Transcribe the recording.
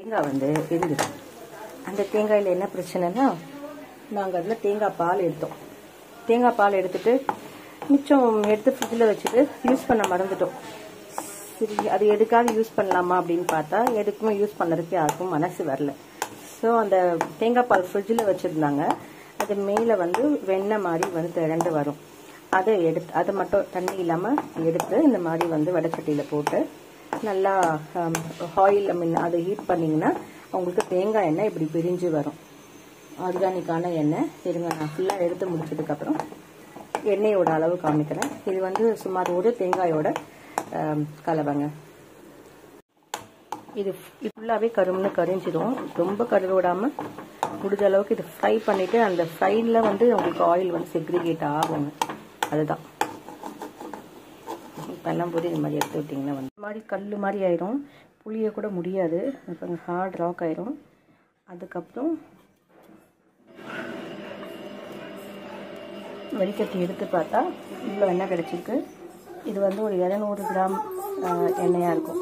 தேங்காய் வந்து இருந்தது. அந்த தேங்காயில் என்ன பிரச்சனைனா, நாங்கள் அதில் தேங்காய் பால் எடுத்தோம். தேங்காய் பால் எடுத்துட்டு மிச்சம் எடுத்து ஃப்ரிட்ஜில் வச்சுட்டு யூஸ் பண்ண மறந்துட்டோம். சரி, அது எதுக்காவது யூஸ் பண்ணலாமா அப்படின்னு பார்த்தா எதுக்குமே யூஸ் பண்ணுறதுக்கு யாருக்கும் மனசு வரல. ஸோ அந்த தேங்காய் பால் ஃப்ரிட்ஜில் வச்சுருந்தாங்க. அது மேலே வந்து வெண்ணெய் மாதிரி வந்து திரண்டு வரும். அதை மட்டும் தண்ணி இல்லாமல் எடுத்து இந்த மாதிரி வந்து வடைச்சட்டியில் போட்டு நல்லா ஆயில் அதை ஹீட் பண்ணிங்கன்னா உங்களுக்கு தேங்காய் எண்ணெய் இப்படி பிரிஞ்சு வரும். ஆர்கானிக்கான எண்ணெய். இருங்க, நான் ஃபுல்லாக எடுத்து முடிச்சதுக்கப்புறம் எண்ணெயோட அளவு காமிக்கிறேன். இது வந்து சுமார் ஒரு தேங்காயோட கலவைங்க. இது ஃபுல்லாகவே கரும்னு கரிஞ்சிடும். ரொம்ப கருவிடாமல் முடிஞ்ச அளவுக்கு இது ஃப்ரை பண்ணிவிட்டு அந்த ஃப்ரைடில் வந்து உங்களுக்கு ஆயில் வந்து செக்ரிகேட் ஆகுங்க. அதுதான் இப்போல்லாம் போது இது மாதிரி எடுத்து விட்டிங்கன்னா வந்து இந்த மாதிரி கல் மாதிரி ஆயிரும். புளிய கூட முடியாது. இப்போ ஹார்ட் ராக் ஆயிரும். அதுக்கப்புறம் வடிகட்டி எடுத்து பார்த்தா இவ்வளோ எண்ணெய் கிடச்சிருக்கு. இது வந்து ஒரு 200 கிராம் எண்ணெயாக இருக்கும்.